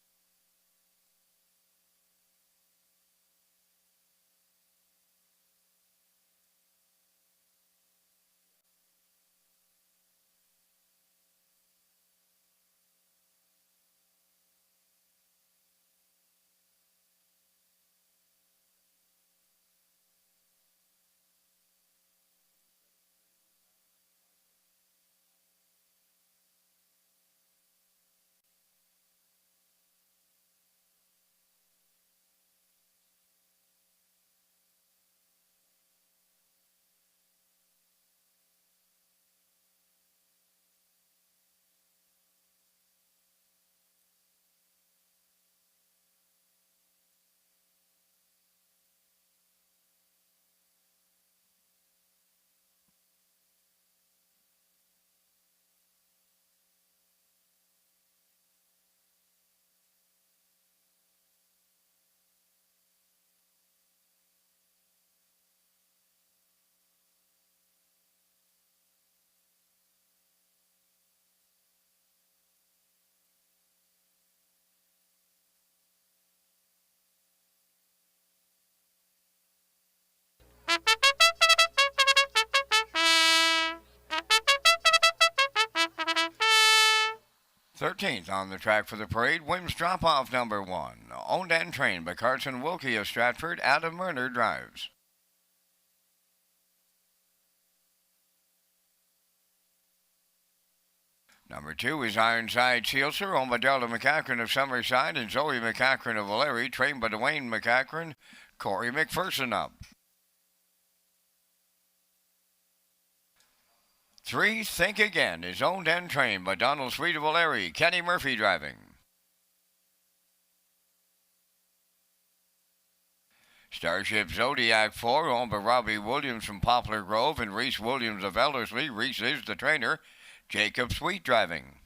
13th on the track for the parade, wins drop-off number 1. Owned and trained by Carson Wilkie of Stratford, Adam Murner drives. Number 2 is Ironside Sealser, owned by Delta McCachran of Summerside and Zoe McCachran of O'Leary, trained by Dwayne McCachran, Corey McPherson up. 3, Think Again, is owned and trained by Donald Sweet of O'Leary, Kenny Murphy driving. Starship Zodiac 4, owned by Robbie Williams from Poplar Grove and Reese Williams of Ellerslie. Reese is the trainer. Jacob Sweet driving.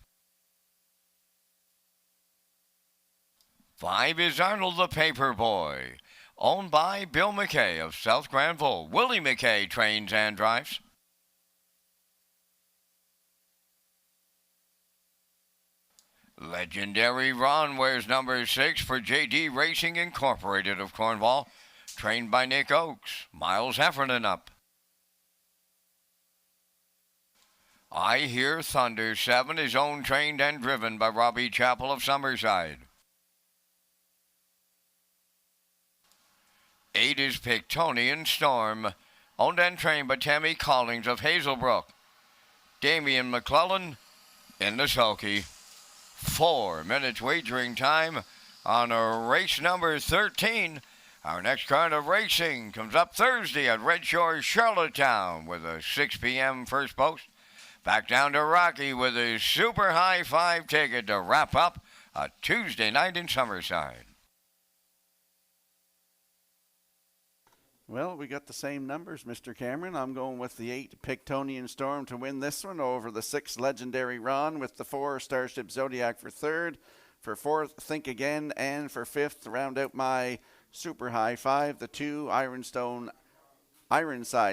5 is Arnold the Paper Boy, owned by Bill McKay of South Granville. Willie McKay trains and drives. Legendary Ron wears number 6 for JD Racing Incorporated of Cornwall, trained by Nick Oakes. Miles Heffernan up. I Hear Thunder 7 is owned, trained, and driven by Robbie Chappell of Summerside. 8 is Pictonian Storm, owned and trained by Tammy Collins of Hazelbrook. Damian McClellan in the sulky. 4 minutes wagering time on a race number 13. Our next card of racing comes up Thursday at Redshores, Charlottetown with a 6 p.m. first post. Back down to Rocky with a super high 5 ticket to wrap up a Tuesday night in Summerside. Well, we got the same numbers, Mr. Cameron. I'm going with the 8 Pictonian Storm to win this one over the 6 Legendary Ron, with the 4 Starship Zodiac for third. For fourth, Think Again, and for fifth, to round out my super high 5, the 2 Ironside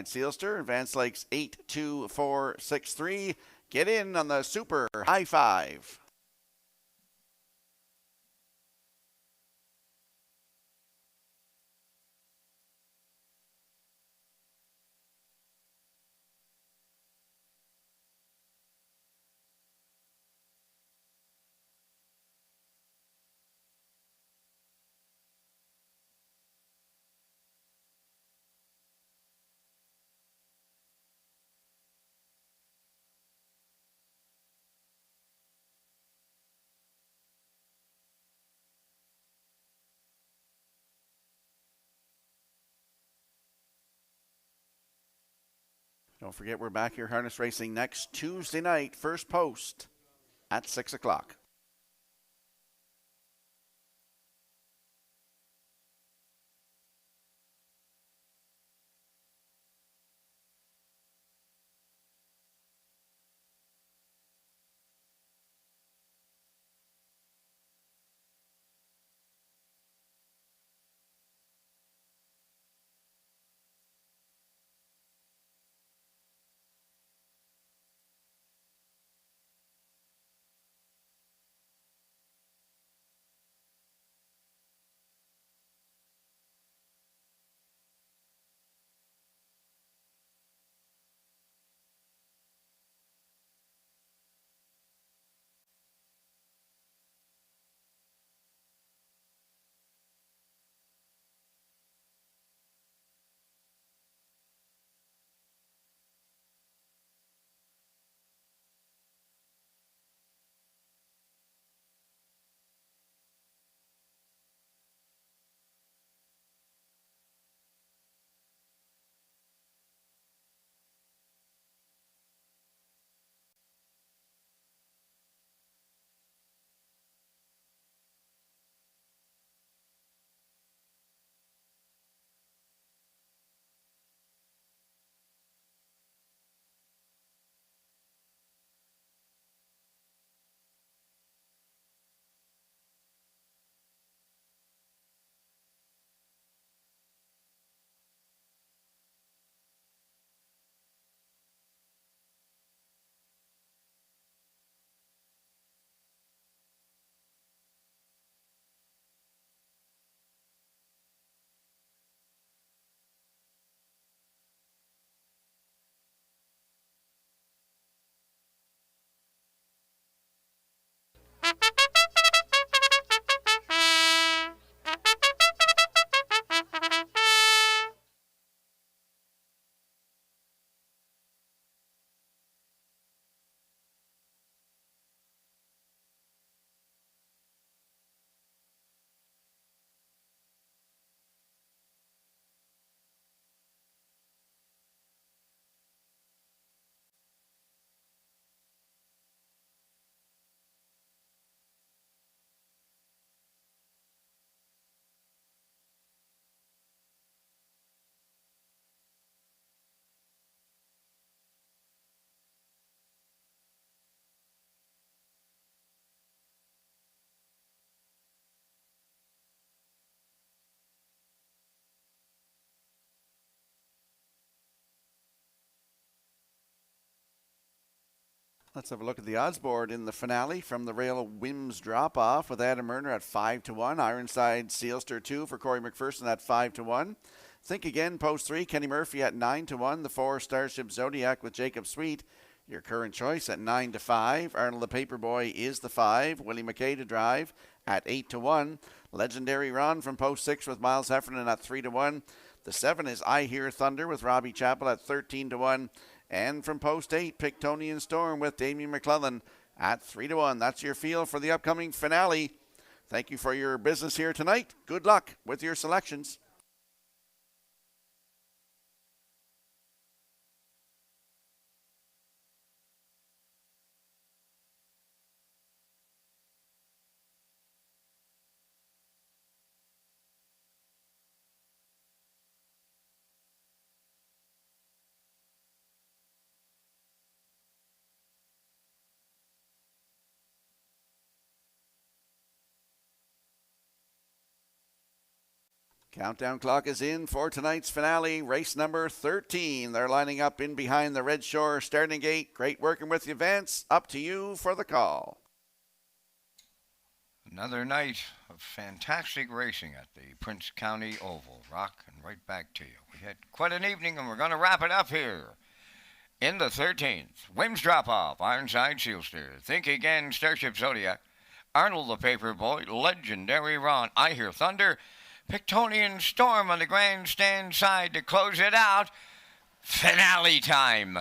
Sealster. Advance Lakes 8-2-4-6-3. Get in on the super high 5. Don't forget, we're back here harness racing next Tuesday night, first post at 6 o'clock. Let's have a look at the odds board in the finale from the Rail Wims drop-off with Adam Murner at 5-1. Ironside Sealster 2 for Corey McPherson at 5-1. Think Again, post 3, Kenny Murphy at 9-1. The 4, Starship Zodiac with Jacob Sweet, your current choice, at 9-5. Arnold the Paperboy is the 5. Willie McKay to drive at 8-1. Legendary Ron from post 6 with Miles Heffernan at 3-1. The 7 is I Hear Thunder with Robbie Chappell at 13-1. And from post 8, Pictonian Storm with Damien McClellan at 3-1. That's your feel for the upcoming finale. Thank you for your business here tonight. Good luck with your selections. Countdown clock is in for tonight's finale, race number 13. They're lining up in behind the Red Shore starting gate. Great working with you, Vance. Up to you for the call. Another night of fantastic racing at the Prince County Oval. Rock, and right back to you. We had quite an evening, and we're going to wrap it up here. In the 13th, Wims Drop-Off, Ironside Sealster, Think Again, Starship Zodiac, Arnold the Paperboy, Legendary Ron, I Hear Thunder, Pictonian Storm on the grandstand side to close it out. Finale time.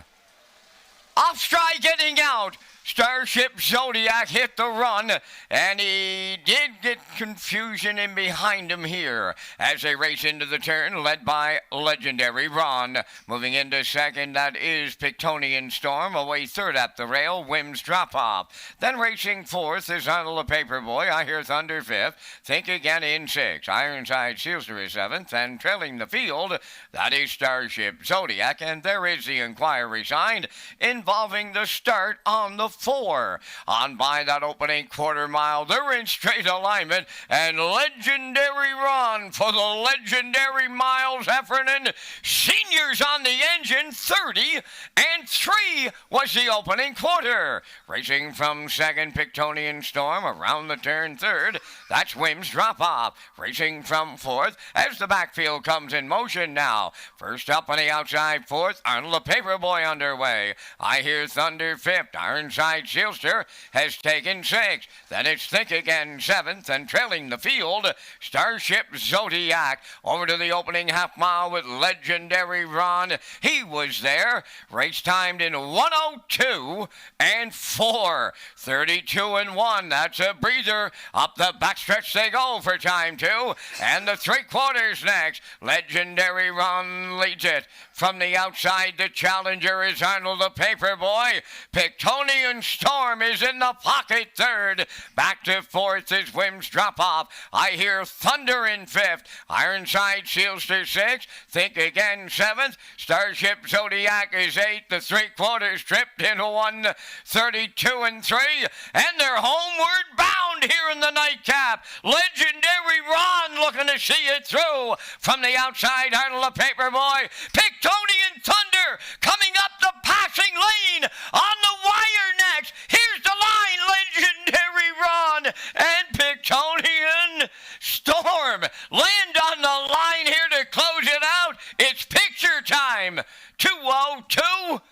Off stride getting out. Starship Zodiac hit the run, and he did get confusion in behind him here as they race into the turn, led by Legendary Ron. Moving into second, that is Pictonian Storm. Away third at the rail, Wims Drop-Off. Then racing fourth is Arnold the Paperboy. I Hear Thunder fifth. Think Again in sixth. Ironside Sealster is seventh. And trailing the field, that is Starship Zodiac. And there is the inquiry signed involving the start on the 4. On by that opening quarter mile, they're in straight alignment, and Legendary Ron for the legendary Miles Heffernan. Seniors on the engine, 30-3 was the opening quarter. Racing from second, Pictonian Storm. Around the turn third, that's Wims Drop-Off. Racing from fourth as the backfield comes in motion now. First up on the outside fourth, Arnold the Paperboy underway. I Hear Thunder fifth. Ironside Sealster has taken sixth. Then it's Think Again seventh, and trailing the field, Starship Zodiac. Over to the opening half mile with Legendary Ron. He was there. Race timed in 1:02 and 4. 32-1. That's a breather. Up the backstretch they go for time 2. And the 3/4 next. Legendary Ron leads it. From the outside, the challenger is Arnold the Paperboy. Pictonian Storm is in the pocket third. Back to fourth is Wims Drop-Off. I Hear Thunder in fifth. Ironside Sealster sixth. Think Again seventh. Starship Zodiac is eighth. The 3/4 tripped into 1:32-3. And they're homeward bound here in the nightcap. Legendary Ron looking to see it through. From the outside, Arnold the Paperboy. Pictonian Thunder coming up the passing lane on the wire next. Here's the line, Legendary Ron and Pictonian Storm land on the line here to close it out. It's picture time. 2:02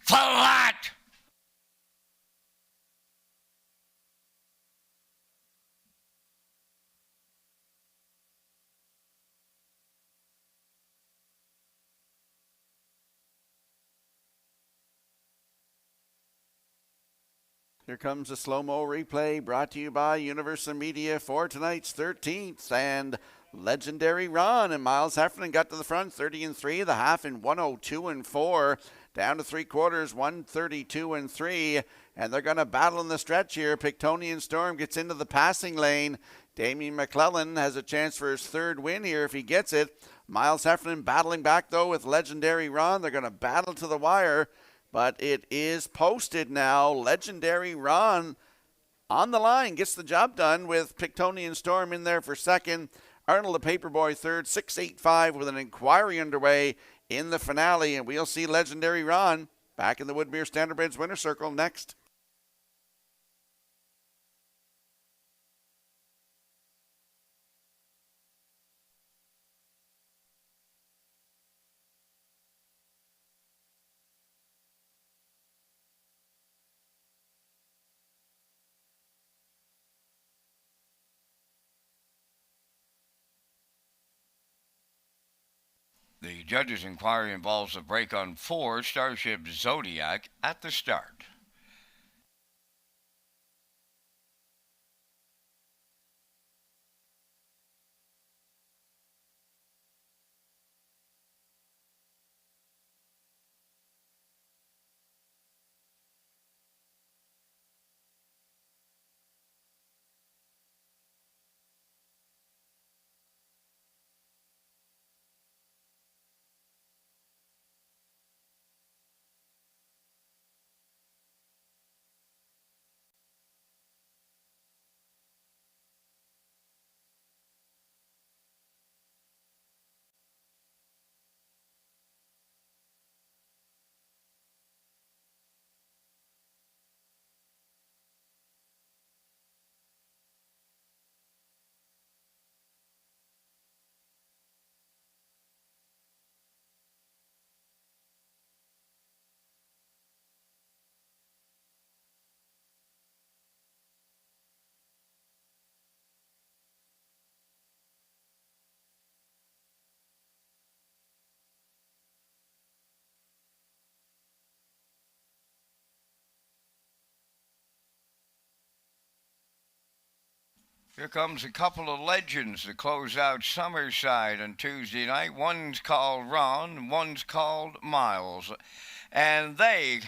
flat. Here comes a slow-mo replay brought to you by Universal Media for tonight's 13th. And Legendary Ron and Miles Heffernan got to the front, 30-3. The half in 1:02-4. Down to 3/4, 1:32-3. And they're going to battle in the stretch here. Pictonian Storm gets into the passing lane. Damien McClellan has a chance for his third win here if he gets it. Miles Heffernan battling back, though, with Legendary Ron. They're going to battle to the wire. But it is posted now. Legendary Ron on the line gets the job done with Pictonian Storm in there for second. Arnold the Paperboy third, 6:85 with an inquiry underway in the finale. And we'll see Legendary Ron Back in the Woodmere Standardbridge winner circle next. The judge's inquiry involves a break on 4 Starship Zodiac at the start. Here comes a couple of legends to close out Summerside on Tuesday night. One's called Ron, one's called Miles. And they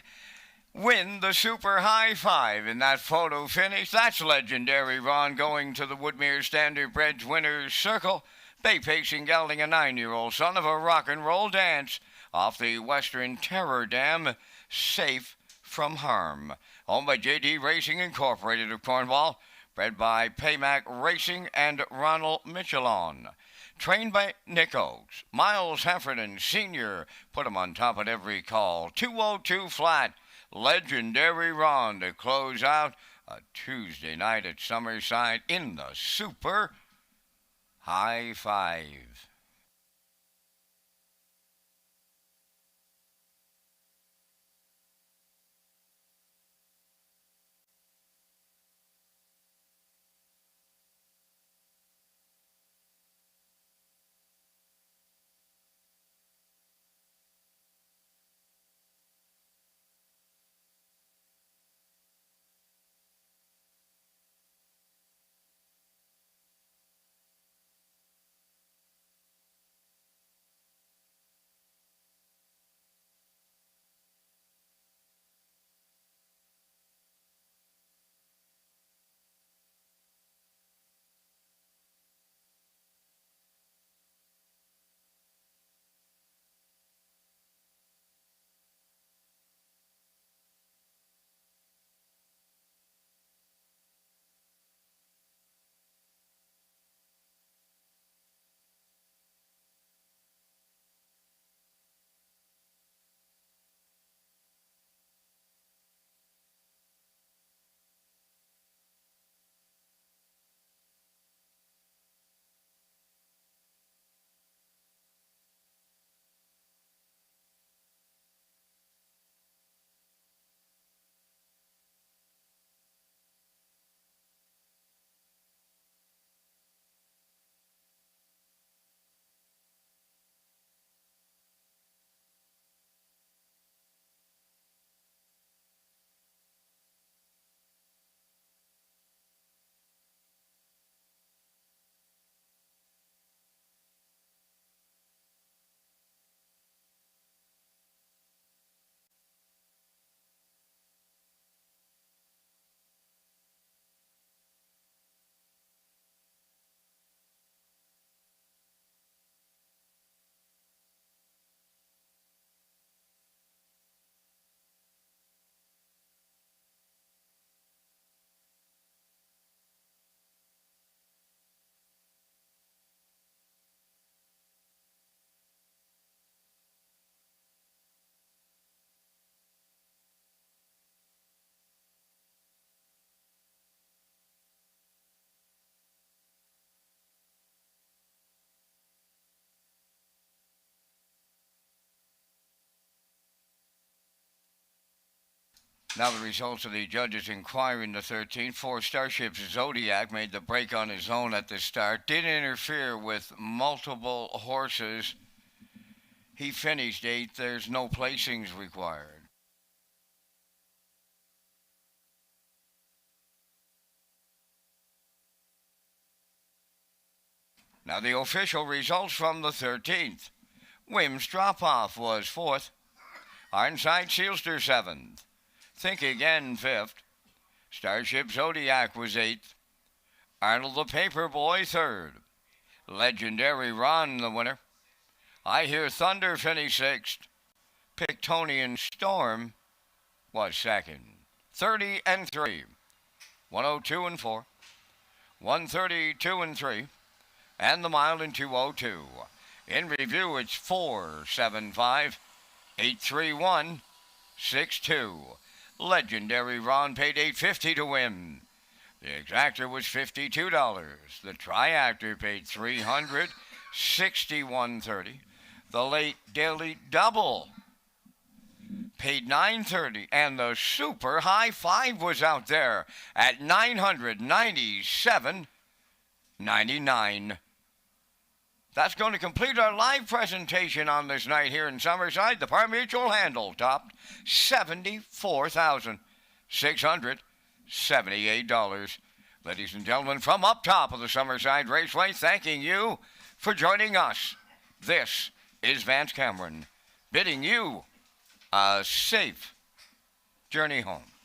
win the Super High Five in that photo finish. That's legendary Ron going to the Woodmere Standardbridge winner's circle. Bay Pacing gelding, a 9-year-old son of a rock and roll dance off the Western Terror Dam, safe from harm. Owned by JD Racing Incorporated of Cornwall. Bred by Paymac Racing and Ronald Michelon. Trained by Nick Oakes. Miles Heffernan Sr. put him on top at every call. 202 flat. Legendary Ron to close out a Tuesday night at Summerside in the Super High Five. Now the results of the judges' inquiry in the 13th. For Starship Zodiac made the break on his own at the start. Did interfere with multiple horses. He finished 8th. There's no placings required. Now the official results from the 13th. Wim's Drop-Off was 4th. Ironside Sealster 7th. Think Again 5th. Starship Zodiac was 8th. Arnold the Paperboy 3rd. Legendary Ron the winner. I Hear Thunder finished 6th. Pictonian Storm was 2nd. 30 and 3. 102 and 4. 132 and 3. And the mile in 202. In review, it's 475 831 62. Legendary Ron paid $8.50 to win. The exactor was $52. The triactor paid $361.30. The late daily double paid $9.30, and the super high five was out there at $997.99. That's going to complete our live presentation on this night here in Summerside. The Par Mutual handle topped $74,678. Ladies and gentlemen, from up top of the Summerside Raceway, thanking you for joining us. This is Vance Cameron, bidding you a safe journey home.